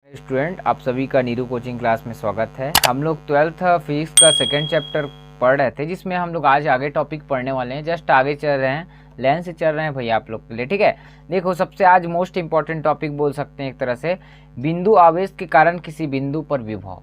Student, आप सभी का नीरू कोचिंग क्लास में स्वागत है। हम लोग 12th फिजिक्स का सेकंड चैप्टर पढ़ रहे थे, जिसमें हम लोग आज आगे टॉपिक पढ़ने वाले हैं। जस्ट आगे चल रहे हैं, लाइन से चल रहे हैं भैया आप लोग के लिए, ठीक है। देखो, सबसे आज मोस्ट इंपॉर्टेंट टॉपिक बोल सकते हैं एक तरह से, बिंदु आवेश के कारण किसी बिंदु पर विभव।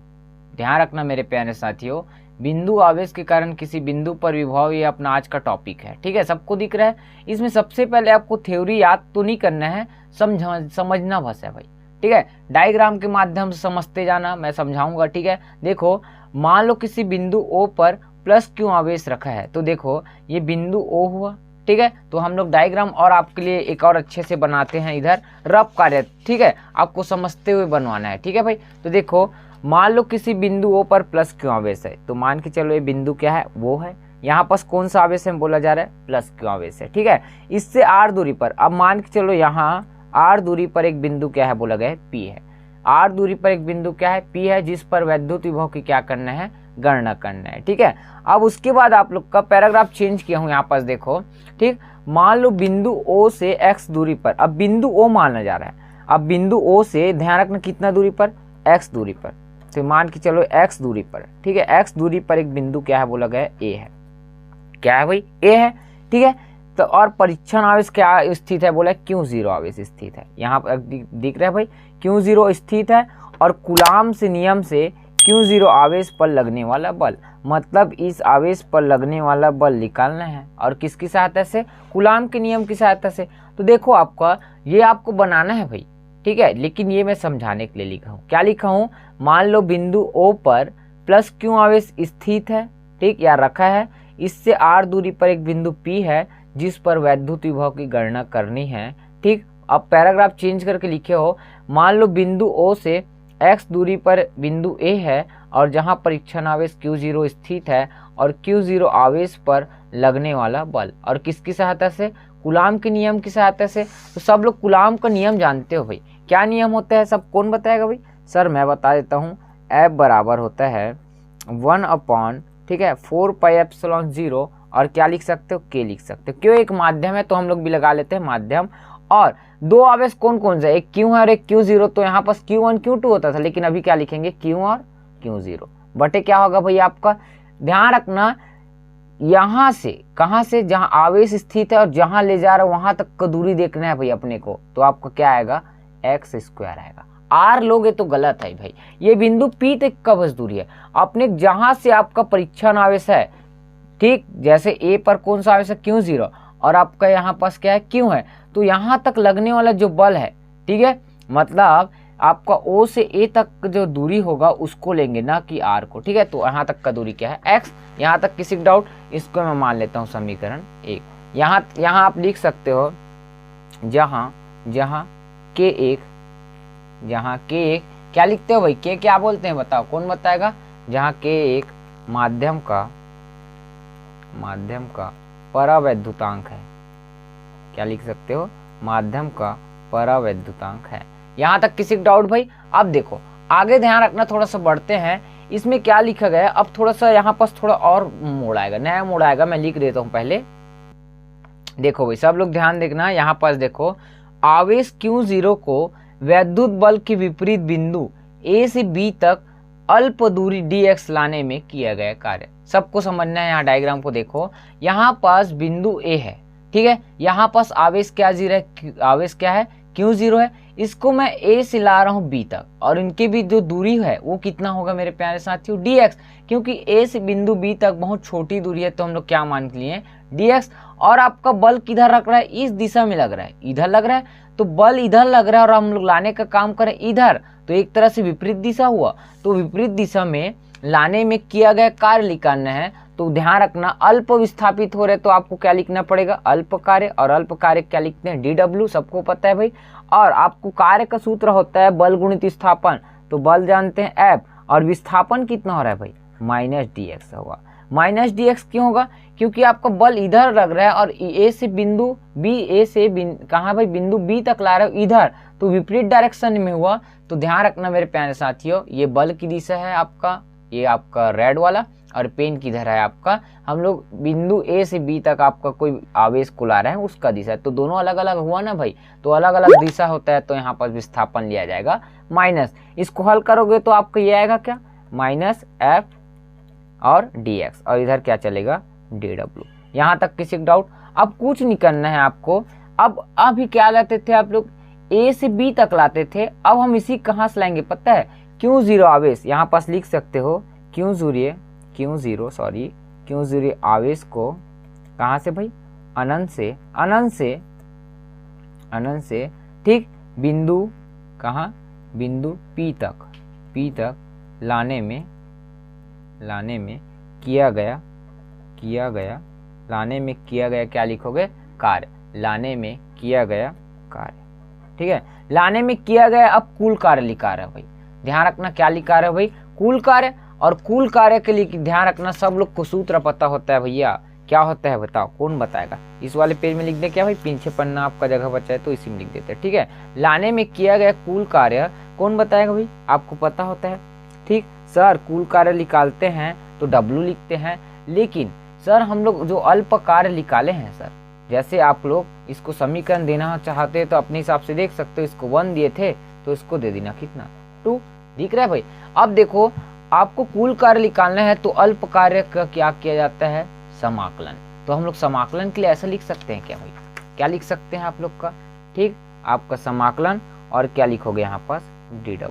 ध्यान रखना मेरे प्यारे साथियों, बिंदु आवेश के कारण किसी बिंदु पर विभव, ये अपना आज का टॉपिक है, ठीक है। सबको दिख रहा है। इसमें सबसे पहले आपको थ्योरी याद तो नहीं करना है, समझना बस है भाई, ठीक है। डायग्राम के माध्यम से समझते जाना, मैं समझाऊंगा, ठीक है। देखो, मान लो किसी बिंदु O पर प्लस क्यू आवेश रखा है, तो देखो ये बिंदु O हुआ, ठीक है। तो हम लोग डायग्राम और आपके लिए एक और अच्छे से बनाते हैं, इधर रफ कार्य, ठीक है, आपको समझते हुए बनवाना है, ठीक है भाई। तो देखो, मान लो किसी बिंदु O पर प्लस क्यू आवेश है, तो मान के चलो ये बिंदु क्या है, वो है। यहाँ पास कौन सा आवेश है बोला जा रहा है, प्लस क्यू आवेश है, ठीक है। इससे r दूरी पर, अब मान के चलो यहाँ r दूरी पर एक बिंदु क्या है बोला गया है, P है। r दूरी पर एक बिंदु क्या है, P है, जिस पर वैद्युत विभव की क्या करना है, गणना करना है, ठीक है। अब उसके बाद आप लोग का पैराग्राफ चेंज किया हूँ, यहाँ पास देखो, ठीक। मान लो बिंदु O से x दूरी पर, अब बिंदु O माना जा रहा है, अब बिंदु O से ध्यान रखना कितना दूरी पर, x दूरी पर, तो मान के चलो x दूरी पर, ठीक है। x दूरी पर एक बिंदु क्या है बोला गया है, A है। क्या है भाई, A है, ठीक है। तो और परीक्षण आवेश क्या स्थित है बोला, Q0 आवेश स्थित है। यहाँ पर दिख रहा है भाई, Q0 स्थित है, और कूलाम से नियम से Q0 आवेश पर लगने वाला बल, मतलब इस आवेश पर लगने वाला बल निकालना है, और किसकी सहायता से, कूलाम के नियम की सहायता से। तो देखो, आपका ये आपको बनाना है भाई, ठीक है, लेकिन ये मैं समझाने के लिए लिखा हूँ। क्या लिखा हूँ, मान लो बिंदु O पर प्लस क्यू आवेश स्थित है, ठीक, या रखा है। इससे r दूरी पर एक बिंदु P है, जिस पर वैद्युत विभव की गणना करनी है, ठीक। अब पैराग्राफ चेंज करके लिखे हो, मान लो बिंदु O से x दूरी पर बिंदु A है, और जहां परीक्षण आवेश Q0 स्थित है, और Q0 आवेश पर लगने वाला बल, और किसकी सहायता से, कूलाम के नियम की सहायता से। तो सब लोग कूलाम का नियम जानते हो भाई, क्या नियम होता है, सब कौन बताएगा भाई, सर मैं बता देता हूँ। F बराबर होता है 1/, ठीक है, 4πε0, और क्या लिख सकते हो, K लिख सकते हो। क्यों, एक माध्यम है तो हम लोग भी लगा लेते हैं माध्यम। और दो आवेश कौन कौन से, एक Q है और एक Q0, तो यहाँ पास Q1 Q2 होता था, लेकिन अभी क्या लिखेंगे, Q और Q0 बटे क्या होगा भाई आपका। ध्यान रखना, यहाँ से कहाँ से, जहाँ आवेश स्थित है और जहाँ ले जा रहा है वहां तक का दूरी देखना है भाई अपने को, तो आपका क्या आएगा, x² आएगा। r लोगे तो गलत है भाई, ये बिंदु P तक का बस दूरी है अपने, जहां से आपका परीक्षण आवेश है, ठीक। जैसे A पर कौन सा आवेश है, Q0, और आपका यहाँ पास क्या है, Q है, तो यहाँ तक लगने वाला जो बल है, ठीक है, मतलब आपका O से A तक जो दूरी होगा उसको लेंगे, ना कि R को, ठीक है। तो यहाँ तक का दूरी क्या है, x। यहाँ तक किसी डाउट, इसको मैं मान लेता हूँ समीकरण 1। यहाँ आप लिख सकते हो, जहाँ K1, जहाँ K1 क्या लिखते हो भाई, K क्या बोलते हैं बताओ, कौन बताएगा। जहाँ K1 माध्यम का परावैद्युतांक है, क्या लिख सकते हो, माध्यम का परावैद्युतांक है। यहाँ तक किसी डाउट भाई। अब देखो आगे ध्यान रखना, थोड़ा सा बढ़ते हैं, इसमें क्या लिखा गया है। अब थोड़ा सा यहाँ पास थोड़ा और मोड़ आएगा, नया मोड़ आएगा, मैं लिख देता हूँ पहले। देखो भाई, सब लोग ध्यान देखना, यहाँ पास देखो, आवेश Q0 को वैद्युत बल के विपरीत बिंदु A से B तक अल्प दूरी dx लाने में किया गया कार्य, सबको समझना है। यहाँ डायग्राम को देखो, यहाँ पास बिंदु A है, ठीक है, यहाँ पास आवेश क्या आवेश क्या है, Q0 है। इसको मैं A से ला रहा हूँ B तक, और इनके बीच जो दूरी है वो कितना होगा मेरे प्यारे साथियों, dx, क्योंकि A से बिंदु B तक बहुत छोटी दूरी है, तो हम लोग क्या मान लिए, dx। और आपका बल किधर लग रहा है, इस दिशा में लग रहा है, इधर लग रहा है, तो बल इधर लग रहा है, और हम लोग लाने का काम करें इधर, तो एक तरह से विपरीत दिशा हुआ। तो विपरीत दिशा में लाने में किया गया कार्य निकालना है, तो ध्यान रखना, अल्प विस्थापित हो रहे तो आपको क्या लिखना पड़ेगा, अल्प कार्य, और अल्प कार्य क्या लिखते हैं, dw, सबको पता है भाई। और आपको कार्य का सूत्र होता है बल गुणित विस्थापन, तो बल जानते हैं F, और विस्थापन कितना हो रहा है भाई, -dx होगा। -dx क्यों होगा, क्योंकि आपका बल इधर लग रहा है, और A से बिंदु B, कहाँ भाई, बिंदु B तक ला रहे हो इधर, तो विपरीत डायरेक्शन में हुआ। तो ध्यान रखना मेरे प्यारे साथियों, ये बल की दिशा है आपका, ये आपका रेड वाला, और पेन किधर है आपका, हम लोग बिंदु A से B तक आपका कोई आवेश को ला रहे हैं उसका दिशा, तो दोनों अलग अलग हुआ ना भाई, तो अलग अलग दिशा होता है, तो यहाँ पर विस्थापन लिया जाएगा माइनस, इसको हल करोगे तो आपको ये आएगा क्या, माइनस एफ और डी एक्स, और इधर क्या चलेगा, डी डब्ल्यू। यहाँ तक किसी डाउट? अब कुछ नहीं करना है आपको। अब अभी क्या लाते थे आप लोग, ए से बी तक लाते थे, अब हम इसी कहाँ से लाएंगे पता है, क्यू जीरो आवेश, यहाँ पास लिख सकते हो क्यू जीरो आवेश को कहाँ से भाई, अनंत से ठीक बिंदु कहाँ, बिंदु पी तक लाने में किया गया क्या लिखोगे, कार्य, लाने में किया गया कार्य, ठीक है, लाने में किया गया। अब कुल कार्य लिखा रहा है भाई, ध्यान रखना क्या लिखा रहा है भाई, कुल कार्य। और कुल कार्य के लिए ध्यान रखना सब लोग को सूत्र पता होता है भैया, क्या होता है बताओ, कौन बताएगा? इस वाले पेज में लिख दे क्या भाई, पीछे पन्ना आपका जगह बचा है तो इसी में लिख देते हैं, ठीक है। लाने में किया गया कुल कार्य कौन बताएगा भाई, आपको पता होता है, ठीक। सर कुल कार्य निकालते हैं तो W लिखते हैं, लेकिन सर हम लोग जो अल्प कार्य निकाले हैं सर, जैसे आप लोग इसको समीकरण देना चाहते हैं तो अपने हिसाब से देख सकते हो, इसको 1 दिए थे तो इसको दे देना कितना, 2, दिख रहा है भाई। अब देखो आपको कुल कार्य निकालना है तो अल्प कार्य का क्या किया जाता है, समाकलन। तो हम लोग समाकलन के लिए ऐसा लिख सकते हैं क्या भाई, क्या लिख सकते हैं आप लोग का, ठीक, आपका समाकलन, और क्या लिखोगे यहाँ पास, डी डब्ल्यू,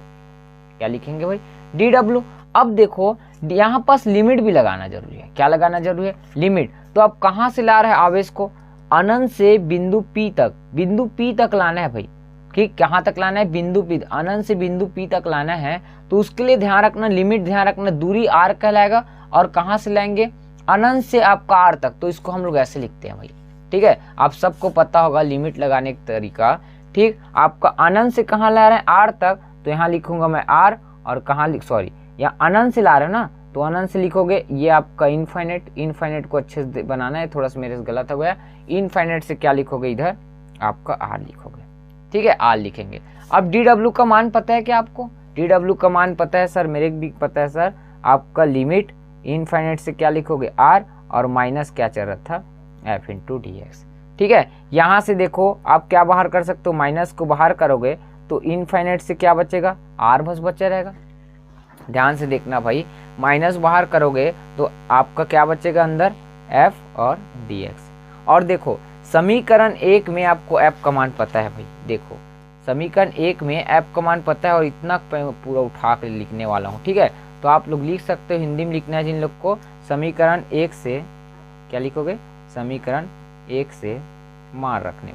क्या लिखेंगे भाई, डी डब्ल्यू। अब देखो यहाँ पास लिमिट भी लगाना जरूरी है, क्या लगाना जरूरी है, लिमिट। तो अब कहाँ से ला रहा है आवेश को, अनंत से बिंदु पी तक लाना है भाई, ठीक, कहाँ तक लाना है, बिंदु पी, अनंत से बिंदु पी तक लाना है। तो उसके लिए ध्यान रखना, लिमिट ध्यान रखना, दूरी आर कहलाएगा, और कहाँ से लाएंगे, अनंत से आपका आर तक, तो इसको हम लोग ऐसे लिखते हैं भाई, ठीक है। आप सबको पता होगा लिमिट लगाने का तरीका, ठीक। आपका अनंत से कहाँ ला रहे हैं, आर तक, तो यहाँ लिखूंगा मैं आर, और कहाँ यहाँ अनंत से ला रहे हो ना, तो अनंत से लिखोगे ये आपका इनफाइनाइट को अच्छे से बनाना है, थोड़ा सा मेरे से गलत हो गया, इनफाइनाइट से क्या लिखोगे, इधर आपका आर लिखोगे, ठीक है, आर लिखेंगे। अब डी डब्ल्यू का मान पता है क्या आपको, डी डब्ल्यू का मान पता है सर, मेरे भी पता है सर, आपका लिमिट इनफाइनाइट से क्या लिखोगे, आर, और माइनस क्या चल रहा था, एफ इंटू डी एक्स, ठीक है। यहाँ से देखो आप क्या बाहर कर सकते हो, माइनस को बाहर करोगे तो इनफाइनाइट से क्या बचेगा, आर बस बचा रहेगा, ध्यान से देखना भाई, माइनस बाहर करोगे तो आपका क्या बचेगा अंदर, एफ और डी एक्स। और देखो समीकरण 1 में आपको एफ का मान पता है भाई, देखो समीकरण 1 में एफ का मान पता है, और इतना पूरा उठा कर लिखने वाला हूँ, ठीक है। तो आप लोग लिख सकते हो, हिंदी में लिखना है जिन लोग को, समीकरण 1 से क्या लिखोगे, समीकरण 1 से मान रखने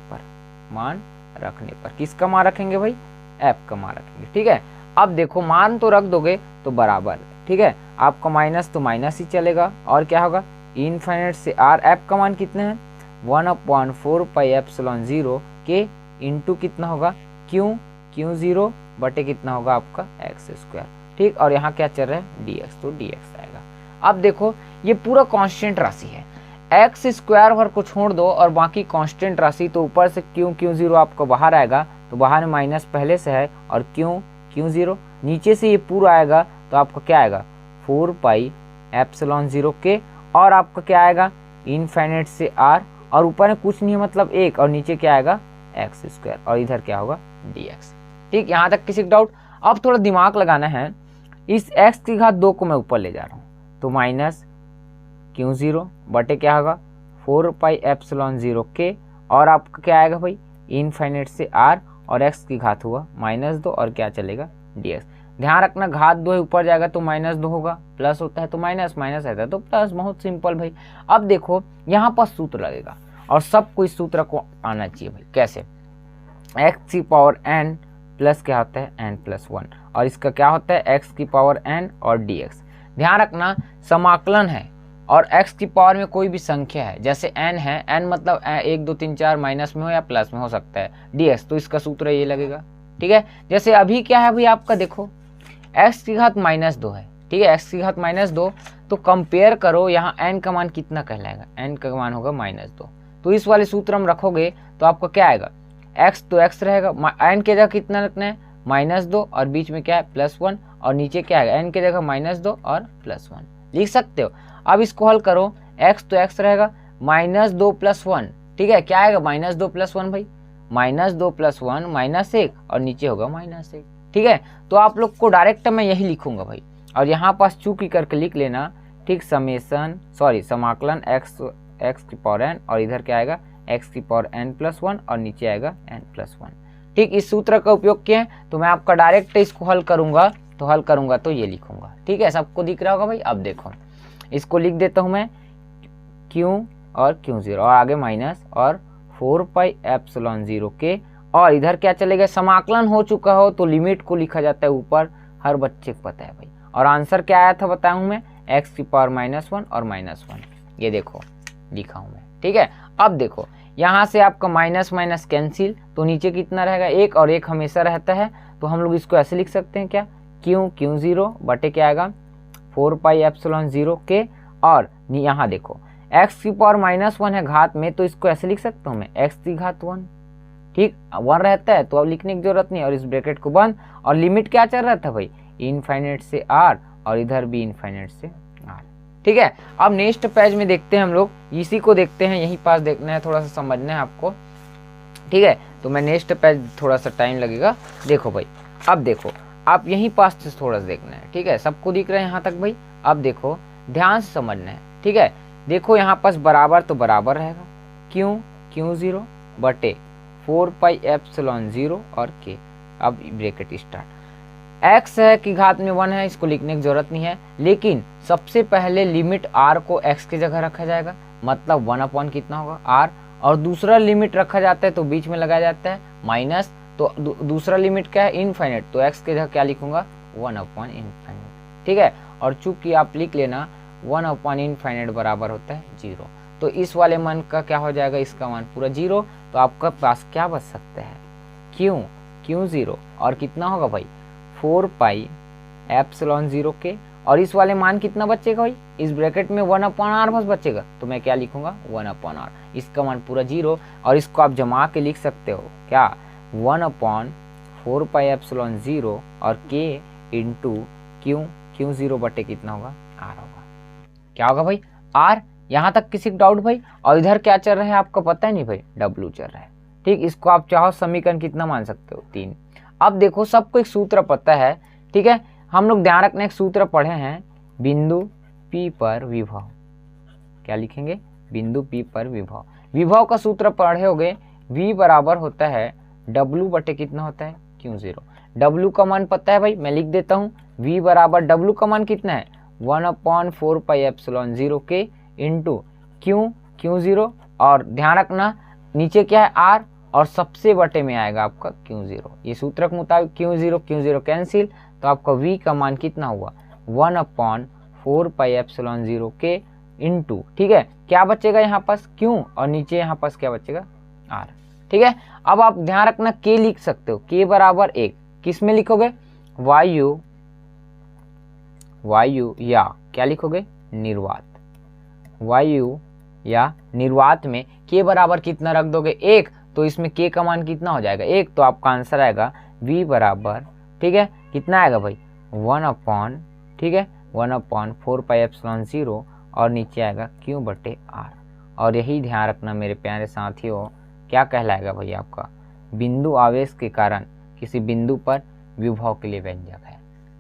पर किसका मान रखेंगे भाई, एफ का मान रखेंगे, ठीक है। अब देखो मान तो रख दोगे तो बराबर, ठीक है, आपका माइनस तो माइनस ही चलेगा, और क्या होगा, इनफाइनाइट से आर, एफ का मान कितना है, 1/4 पाई एप्सिलॉन 0 के इंटू कितना होगा, क्यू जीरो बटे कितना होगा आपका एक्स स्क्वायर, ठीक। और यहाँ क्या चल रहा है, डी एक्स, तो डी एक्स आएगा। अब देखो ये पूरा कांस्टेंट राशि है, एक्स स्क्वायर भर को छोड़ दो और बाकी कांस्टेंट राशि, तो ऊपर से क्यू जीरो आपको बाहर आएगा, तो बाहर में माइनस पहले से है, और क्यू जीरो नीचे से ये पूरा आएगा, तो आपका क्या आएगा, 4 पाई एप्सिलॉन 0 के, और आपका क्या आएगा, इनफाइनाइट से आर, और ऊपर में कुछ नहीं है मतलब 1, और नीचे क्या आएगा, एक्स स्क्वायर, और इधर क्या होगा, डी एक्स, ठीक। यहाँ तक किसी डाउट? अब थोड़ा दिमाग लगाना है, इस x की घात 2 को मैं ऊपर ले जा रहा हूँ, तो माइनस क्यू जीरो बटे क्या होगा, 4 पाई एप्सिलॉन 0 के, और आपका क्या आएगा भाई, इनफाइनाइट से r, और x की घात हुआ -2, और क्या चलेगा, dx। ध्यान रखना घात 2 ऊपर जाएगा तो -2 होगा, प्लस होता है तो माइनस, माइनस आता है तो प्लस, बहुत सिंपल भाई। अब देखो यहाँ पर सूत्र लगेगा, और सब कोई सूत्र को आना चाहिए भाई, कैसे, x की पावर n प्लस क्या होता है, n+1, और इसका क्या होता है, x की पावर n और dx। ध्यान रखना समाकलन है, और x की पावर में कोई भी संख्या है, जैसे n है, n मतलब 1 2 3 4 माइनस में हो या प्लस में हो सकता है, dx, तो इसका सूत्र ये लगेगा, ठीक है। जैसे अभी क्या है भाई आपका, देखो x की घात -2 है, ठीक है, x की घात -2, तो कंपेयर करो, यहाँ n का मान कितना कहलाएगा, n का मान होगा -2, तो इस वाले सूत्र हम रखोगे तो आपका क्या आएगा, x तो x रहेगा, n के जगह कितना रखना है, -2, और बीच में क्या है, +1, और नीचे क्या आएगा, n के जगह -2 और +1 लिख सकते हो। अब इसको हल करो, x तो x रहेगा, -2 + 1, ठीक है, क्या आएगा, -2 + 1 भाई, -2 + 1 -1, और नीचे होगा -1, ठीक है। तो आप लोग को डायरेक्ट मैं यही लिखूंगा भाई, और यहाँ पास चूकी करके लिख लेना, ठीक, समाकलन x की पावर n, और इधर क्या आएगा x की पावर n+1 और नीचे आएगा n+1। ठीक, इस सूत्र का उपयोग किया है। तो मैं आपका डायरेक्ट इसको हल करूंगा तो ये लिखूंगा। ठीक है, सबको दिख रहा होगा भाई। अब देखो इसको लिख देता हूं मैं q और q0 और आगे माइनस और 4πε0 के, और इधर क्या चलेगा, समाकलन हो चुका हो तो लिमिट को लिखा जाता है ऊपर, हर बच्चे को पता है भाई। और आंसर क्या आया था बताऊं मैं, x की पावर -1 और -1, ये देखो लिखा हूं मैं। ठीक है, अब देखो यहाँ से आपका माइनस माइनस कैंसिल, तो नीचे कितना रहेगा, 1 और 1 हमेशा रहता है। तो हम लोग इसको ऐसे लिख सकते हैं क्या, q0 बटे क्या आएगा 4πε0 के, और यहाँ देखो x की पावर -1 है घात में, तो इसको ऐसे लिख सकता हूँ मैं x की घात 1। ठीक, 1 रहता है तो अब लिखने की जरूरत नहीं, और इस ब्रैकेट को बंद। और लिमिट क्या चल रहा था भाई, इनफाइनाइट से r, और इधर भी इनफाइनाइट से r। ठीक है, अब नेक्स्ट पेज में देखते हैं हम लोग, इसी को देखते हैं, यहीं पास देखना है, थोड़ा सा समझना है आपको। ठीक है, तो मैं नेक्स्ट पेज थोड़ा सा टाइम लगेगा। देखो भाई, अब देखो आप यहीं पास से थोड़ा सा देखना है। ठीक है, सबको दिख रहा है यहाँ तक भाई। अब देखो ध्यान से समझना है। ठीक है, देखो यहाँ पास बराबर तो बराबर रहेगा, q0 बटे 4πε0 और k। अब ब्रैकेट स्टार्ट, x है कि घात में 1 है, इसको लिखने की जरूरत नहीं है, लेकिन सबसे पहले लिमिट r को x की जगह रखा जाएगा, मतलब 1 कितना होगा r, और दूसरा लिमिट रखा जाता है तो बीच में लगाया जाता है माइनस, तो दूसरा लिमिट क्या है, इनफाइनाइट, तो x की जगह क्या लिखूंगा 1/इनफाइनाइट। ठीक है, और चूंकि आप लिख लेना 1/इनफाइनाइट बराबर होता है 0, तो इस वाले मान का क्या हो जाएगा, इसका मान पूरा 0। तो आपका पास क्या बच सकता है, q0 और कितना होगा भाई 4πε0 के, और इस वाले मान कितना बचेगा भाई, इस ब्रैकेट में 1/r बस बचेगा, तो मैं क्या लिखूंगा 1/r, इसका मान पूरा 0। और इसको आप जमा के लिख सकते हो क्या, 1/4πε0 और k इंटू q0 बटे कितना होगा r होगा। क्या होगा भाई r, यहाँ तक किसी को डाउट भाई। और इधर क्या चल रहा है आपको पता है नहीं भाई, w चल रहा है। ठीक, इसको आप चाहो समीकरण कितना मान सकते हो 3। अब देखो सबको एक सूत्र पता है। ठीक है, हम लोग ध्यान रखना, एक सूत्र पढ़े हैं, बिंदु P पर विभव, क्या लिखेंगे, बिंदु P पर विभव। विभव का सूत्र पढ़े होगे, v बराबर होता है w बटे कितना होता है q0। w का मान पता है भाई, मैं लिख देता हूँ, v बराबर w का मान कितना है 1/4πε0 के इंटू q0, और ध्यान रखना नीचे क्या है r, और सबसे बटे में आएगा आपका q0। ये सूत्र के मुताबिक q0 कैंसिल, तो आपका v का मान कितना हुआ 1/4πε0 के इंटू, ठीक है, क्या बचेगा यहाँ पास q, और नीचे यहाँ पास क्या बचेगा r। ठीक है, अब आप ध्यान रखना k लिख सकते हो, k बराबर 1, किस में लिखोगे, वायु या क्या लिखोगे निर्वात, वायु या निर्वात में k बराबर कितना रख दोगे 1, तो इसमें k का मान कितना हो जाएगा 1, तो आपका आंसर आएगा v बराबर, ठीक है, कितना आएगा भाई 1/4πε0 और नीचे आएगा q बटे r। और यही ध्यान रखना मेरे प्यारे साथियों, क्या कहलाएगा भाई आपका बिंदु आवेश के कारण किसी बिंदु पर विभव के लिए व्यंजक है।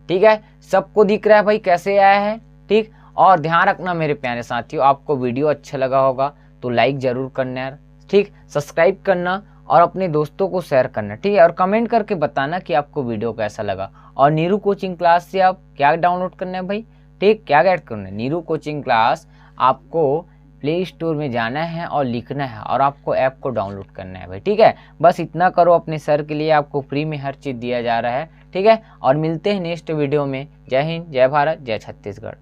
ठीक है, सबको दिख रहा है भाई कैसे आया है। ठीक, और ध्यान रखना मेरे प्यारे साथियों, आपको वीडियो अच्छा लगा होगा तो लाइक जरूर करना यार, ठीक, सब्सक्राइब करना और अपने दोस्तों को शेयर करना। ठीक है, और कमेंट करके बताना कि आपको वीडियो कैसा लगा। और नीरू कोचिंग क्लास से आप क्या डाउनलोड करना है भाई, ठीक, क्या ऐड करना है, नीरू कोचिंग क्लास आपको प्ले स्टोर में जाना है और लिखना है, और आपको ऐप को डाउनलोड करना है भाई। ठीक है, बस इतना करो अपने सर के लिए, आपको फ्री में हर चीज़ दिया जा रहा है। ठीक है, और मिलते हैं नेक्स्ट वीडियो में। जय हिंद, जय भारत, जय छत्तीसगढ़।